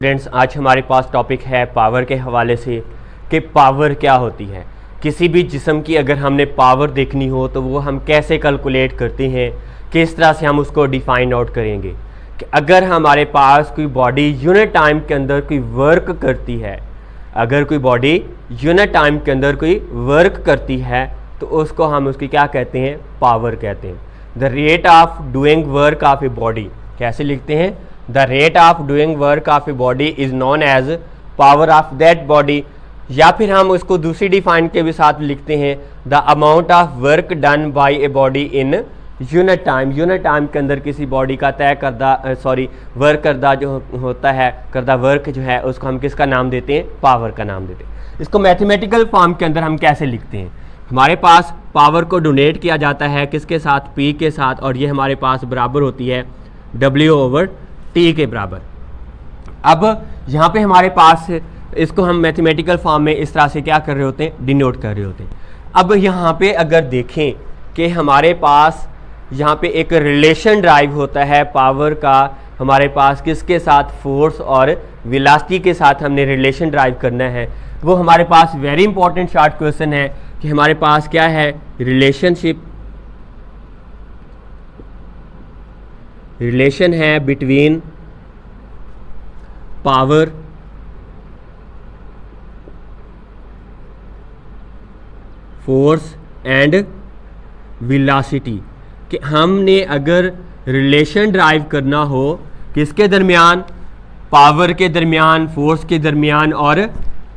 Friends, आज हमारे पास topic है पावर के हवाले से कि पावर क्या होती है। किसी भी जिस्म की अगर हमने पावर देखनी हो तो वो हम कैसे कैलकुलेट करते हैं, किस तरह से हम उसको डिफाइन आउट करेंगे कि अगर हमारे पास कोई बॉडी यूनिट टाइम के अंदर कोई वर्क करती है, अगर कोई बॉडी यूनिट टाइम के अंदर कोई वर्क करती है तो उसको हम उसकी क्या कहते हैं, पावर कहते हैं। The rate of doing work of a body कैसे लिखते हैं, the rate of doing work of a body is known as power of that body, या फिर हम उसको दूसरी डिफाइन के भी साथ लिखते हैं the amount of work done by a body in unit time. Unit time के अंदर किसी बॉडी का तय करदा वर्क करदा जो होता है, करदा वर्क जो है उसको हम किसका नाम देते हैं, पावर का नाम देते हैं। इसको मैथमेटिकल फॉर्म के अंदर हम कैसे लिखते हैं, हमारे पास पावर को डोनेट किया जाता है किसके साथ, P के साथ, और ये हमारे पास बराबर होती है W/T के बराबर। अब यहाँ पे हमारे पास इसको हम मैथमेटिकल फॉर्म में इस तरह से क्या कर रहे होते हैं, डिनोट कर रहे होते हैं। अब यहाँ पे अगर देखें कि हमारे पास यहाँ पे एक रिलेशन ड्राइव होता है पावर का, हमारे पास किसके साथ, फोर्स और वेलोसिटी के साथ हमने रिलेशन ड्राइव करना है। वो हमारे पास वेरी इंपॉर्टेंट शॉर्ट क्वेश्चन है कि हमारे पास क्या है, रिलेशन है between power force and velocity, कि हमने अगर रिलेशन ड्राइव करना हो किसके दरमियान, पावर के दरमियान, फोर्स के दरमियान और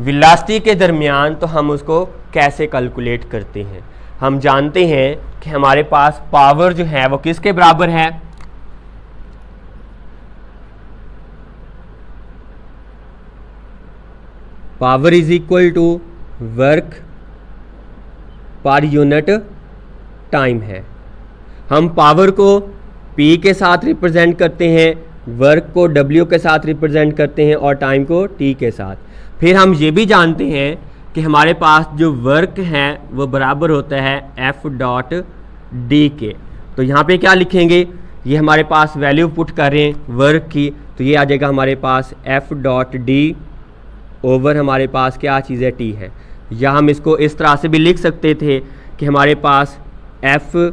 वेलोसिटी के दरमियान, तो हम उसको कैसे कैलकुलेट करते हैं। हम जानते हैं कि हमारे पास पावर जो है वो किसके बराबर है, power is equal to work per unit time है। हम पावर को P के साथ रिप्रेजेंट करते हैं, वर्क को W के साथ रिप्रेजेंट करते हैं और टाइम को T के साथ। फिर हम ये भी जानते हैं कि हमारे पास जो वर्क है वो बराबर होता है F.D के। तो यहाँ पे क्या लिखेंगे, ये हमारे पास वैल्यू पुट कर रहे हैं वर्क की, तो ये आ जाएगा हमारे पास F.D ओवर हमारे पास क्या चीज़ है, T है। या हम इसको इस तरह से भी लिख सकते थे कि हमारे पास F.D/T।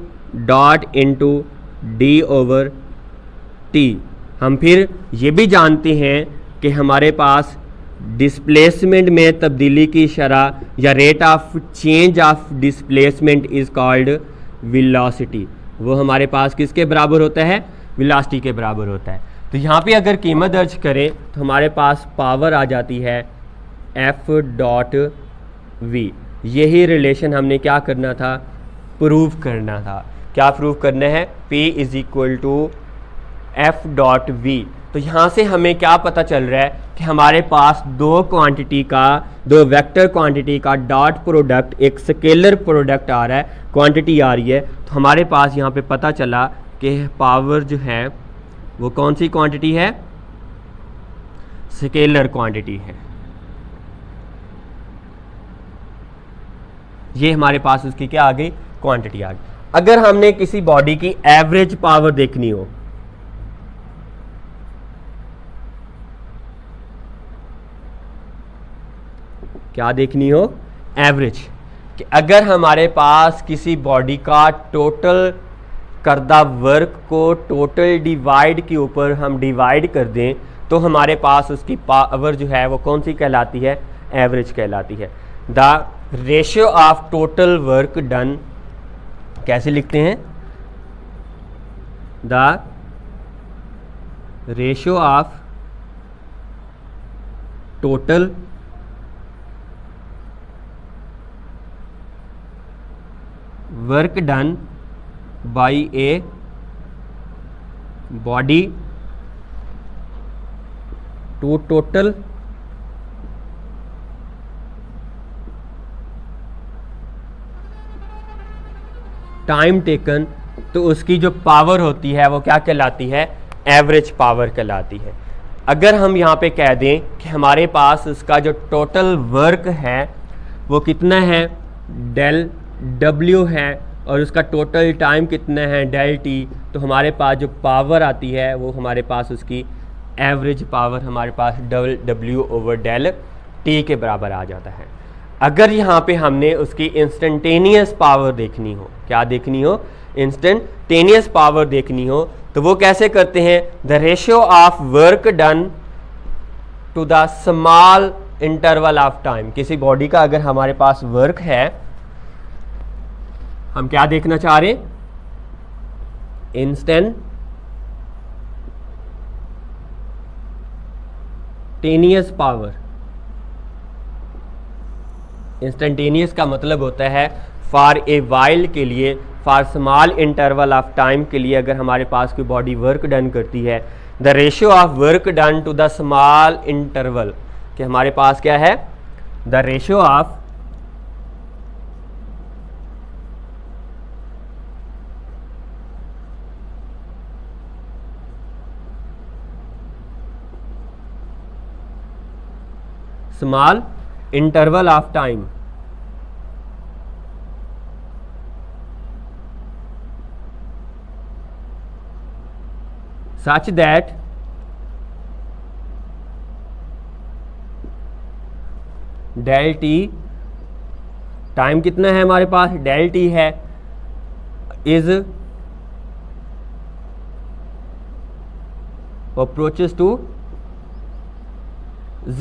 हम फिर ये भी जानते हैं कि हमारे पास डिस्प्लेसमेंट में तब्दीली की शरह या rate of change of displacement is called velocity. वो हमारे पास किसके बराबर होता है, वेलोसिटी के बराबर होता है। तो यहाँ पे अगर कीमत दर्ज करें तो हमारे पास पावर आ जाती है F.V। यही रिलेशन हमने क्या करना था, प्रूव करना था। क्या प्रूव करना है, P = F.V। तो यहाँ से हमें क्या पता चल रहा है कि हमारे पास दो वेक्टर क्वांटिटी का डॉट प्रोडक्ट, एक स्केलर प्रोडक्ट आ रहा है, क्वांटिटी आ रही है। तो हमारे पास यहाँ पे पता चला कि पावर जो है वो कौन सी क्वांटिटी है, स्केलर क्वांटिटी है। ये हमारे पास उसकी क्या आ गई, क्वांटिटी आ गई। अगर हमने किसी बॉडी की एवरेज पावर देखनी हो, क्या देखनी हो, एवरेज, कि अगर हमारे पास किसी बॉडी का टोटल करदा वर्क को टोटल डिवाइड के ऊपर हम डिवाइड कर दें तो हमारे पास उसकी पावर जो है वो कौन सी कहलाती है, एवरेज कहलाती है। The ratio of total work done कैसे लिखते हैं, the ratio of total work done by a body to total time taken, तो उसकी जो पावर होती है वो क्या कहलाती है, एवरेज पावर कहलाती है। अगर हम यहाँ पे कह दें कि हमारे पास उसका जो टोटल वर्क है वो कितना है, डेल W है, और उसका टोटल टाइम कितना है, डेल T, तो हमारे पास जो पावर आती है वो हमारे पास उसकी एवरेज पावर हमारे पास W/Δt के बराबर आ जाता है। अगर यहाँ पे हमने उसकी इंस्टेंटेनियस पावर देखनी हो, क्या देखनी हो, इंस्टेंटेनियस पावर देखनी हो, तो वो कैसे करते हैं, the ratio of work done to the small interval of time. किसी बॉडी का अगर हमारे पास वर्क है, हम क्या देखना चाह रहे हैं, इंस्टेंटेनियस पावर। इंस्टेंटेनियस का मतलब होता है फॉर ए वाइल के लिए, for small interval of time के लिए अगर हमारे पास कोई बॉडी वर्क डन करती है, the ratio of work done to the small interval, कि हमारे पास क्या है, the ratio of small interval of time such that del t, time कितना है हमारे पास, del t है, इज अप्रोचेस टू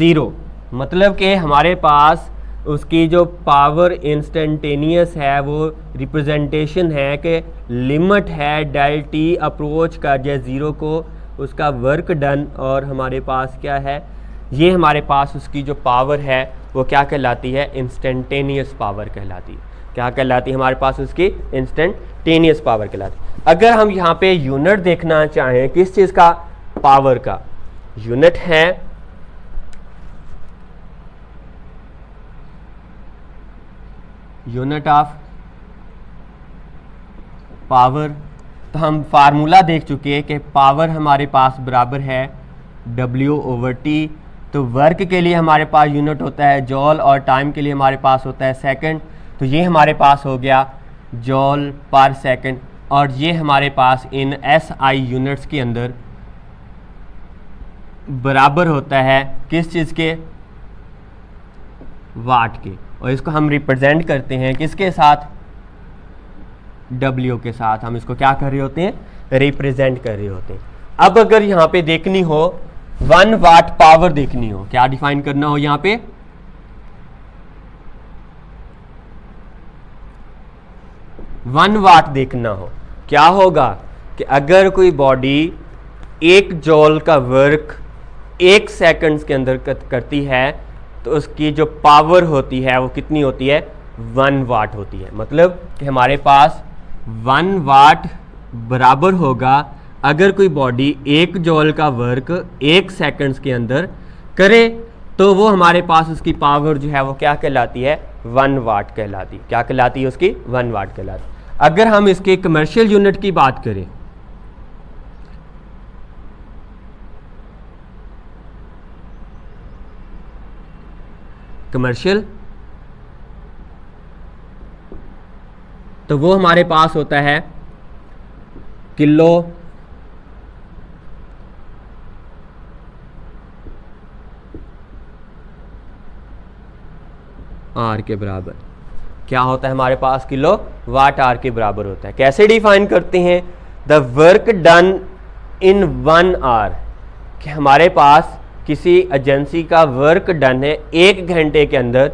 0। मतलब कि हमारे पास उसकी जो पावर इंस्टेंटेनियस है वो रिप्रेजेंटेशन है कि लिमिट है डेल टी अप्रोच कर जाए 0 को, उसका वर्क डन, और हमारे पास क्या है, ये हमारे पास उसकी जो पावर है वो क्या कहलाती है, इंस्टेंटेनियस पावर कहलाती है। क्या कहलाती है, हमारे पास उसकी इंस्टेंटेनियस पावर कहलाती है। अगर हम यहाँ पे यूनिट देखना चाहें किस चीज़ का, पावर का, यूनिट है यूनिट ऑफ पावर, तो हम फार्मूला देख चुके हैं कि पावर हमारे पास बराबर है W/T। तो वर्क के लिए हमारे पास यूनिट होता है जॉल और टाइम के लिए हमारे पास होता है सेकंड। तो ये हमारे पास हो गया जॉल पर सेकंड, और ये हमारे पास इन SI यूनिट्स के अंदर बराबर होता है किस चीज़ के, वाट के। और इसको हम रिप्रेजेंट करते हैं किसके साथ, W के साथ। हम इसको क्या कर रहे होते हैं, रिप्रेजेंट कर रहे होते हैं। अब अगर यहाँ पे देखनी हो 1 वाट पावर देखनी हो, क्या डिफाइन करना हो यहाँ पे, 1 वाट देखना हो, क्या होगा कि अगर कोई बॉडी 1 जॉल का वर्क 1 सेकंड्स के अंदर करती है, तो उसकी जो पावर होती है वो कितनी होती है, 1 वाट होती है। मतलब कि हमारे पास 1 वाट बराबर होगा, अगर कोई बॉडी 1 जॉल का वर्क 1 सेकंड्स के अंदर करे, तो वो हमारे पास उसकी पावर जो है वो क्या कहलाती है, 1 वाट कहलाती। क्या कहलाती है उसकी, 1 वाट कहलाती। अगर हम इसके कमर्शियल यूनिट की बात करें, कमर्शियल, तो वो हमारे पास होता है किलो आर के बराबर। क्या होता है हमारे पास, किलो वाट आर के बराबर होता है। कैसे डिफाइन करते हैं, the work done in 1 hour, कि हमारे पास किसी एजेंसी का वर्क डन है 1 घंटे के अंदर,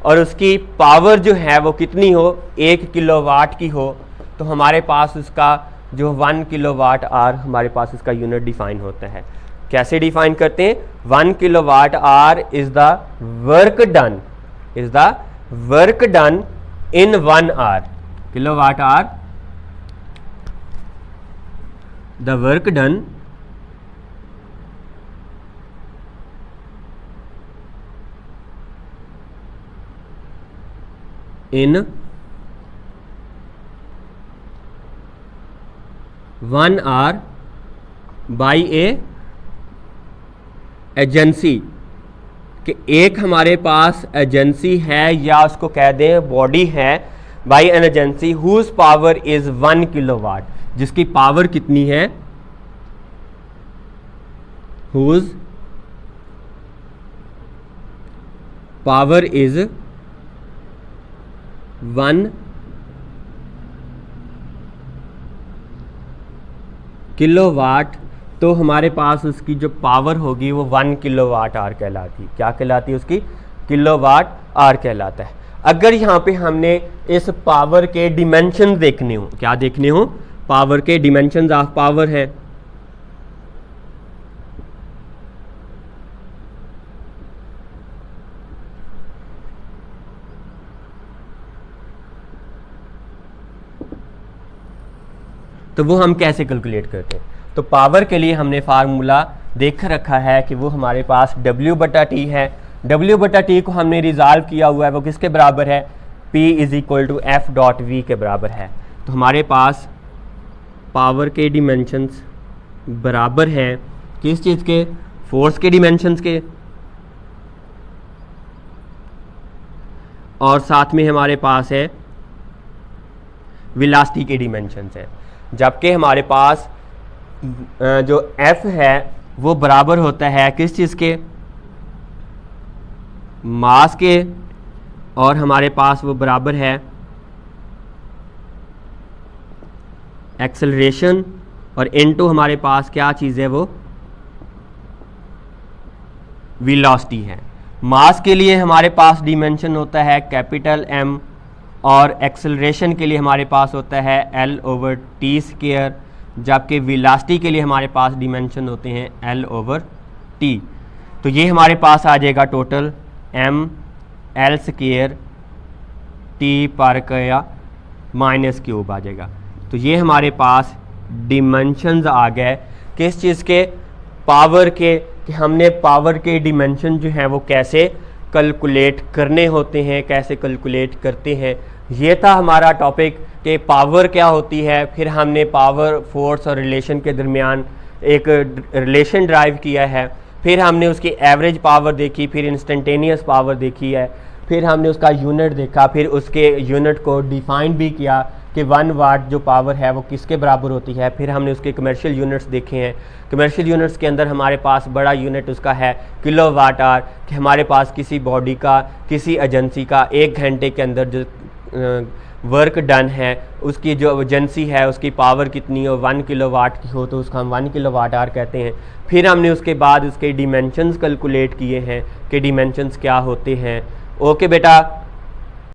और उसकी पावर जो है वो कितनी हो, 1 किलोवाट की हो, तो हमारे पास उसका जो 1 किलोवाट आवर हमारे पास इसका यूनिट डिफाइन होता है। कैसे डिफाइन करते हैं, 1 kilowatt hour is the work done, is the work done in 1 hour. Kilowatt hour, the work done in 1 hour by a agency, कि एक हमारे पास एजेंसी है या उसको कह दें बॉडी है, by an agency whose power is 1 kilowatt, जिसकी पावर कितनी है, whose power is 1 किलोवाट, तो हमारे पास उसकी जो पावर होगी वो 1 किलोवाट आवर कहलाती है। क्या कहलाती है उसकी? किलोवाट आवर कहलाता है। अगर यहाँ पे हमने इस पावर के डिमेंशन देखने हो, क्या देखने हो? पावर के डिमेंशंस ऑफ पावर है। तो वो हम कैसे कैलकुलेट करते हैं? तो पावर के लिए हमने फार्मूला देख रखा है कि वो हमारे पास W/T है। W/T को हमने रिजॉल्व किया हुआ है, वो किसके बराबर है? P = F.V के बराबर है। तो हमारे पास पावर के डिमेंशंस बराबर हैं किस चीज़ के? फोर्स के डिमेंशंस के, और साथ में हमारे पास है वेलोसिटी के डिमेंशंस है। जबकि हमारे पास जो F है वो बराबर होता है किस चीज़ के? मास के, और हमारे पास वो बराबर है एक्सेलरेशन, और इनटू हमारे पास क्या चीज़ है? वो वेलोसिटी है। मास के लिए हमारे पास डिमेंशन होता है कैपिटल M, और एक्सेलरेशन के लिए हमारे पास होता है L/T², जबकि वेलोसिटी के लिए हमारे पास डिमेंशन होते हैं L/T। तो ये हमारे पास आ जाएगा टोटल mL² T पर का -³ आ जाएगा। तो ये हमारे पास डिमेंशंस आ गए किस चीज़ के? पावर के, कि हमने पावर के डिमेंशन जो हैं वो कैसे कैलकुलेट करने होते हैं, कैसे कैलकुलेट करते हैं। ये था हमारा टॉपिक कि पावर क्या होती है। फिर हमने पावर, फोर्स और रिलेशन के दरमियान एक रिलेशन ड्राइव किया है। फिर हमने उसकी एवरेज पावर देखी, फिर इंस्टेंटेनियस पावर देखी है, फिर हमने उसका यूनिट देखा, फिर उसके यूनिट को डिफाइन भी किया कि 1 वाट जो पावर है वो किसके बराबर होती है। फिर हमने उसके कमर्शियल यूनिट्स देखे हैं। कमर्शियल यूनिट्स के अंदर हमारे पास बड़ा यूनिट उसका है किलोवाट आवर, कि हमारे पास किसी बॉडी का, किसी एजेंसी का 1 घंटे के अंदर जो वर्क डन है उसकी जो एजेंसी है उसकी पावर कितनी हो, 1 किलोवाट की हो तो उसका हम 1 किलोवाट आवर कहते हैं। फिर हमने उसके बाद उसके डिमेंशंस कैलकुलेट किए हैं कि डिमेंशंस क्या होते हैं। ओके बेटा।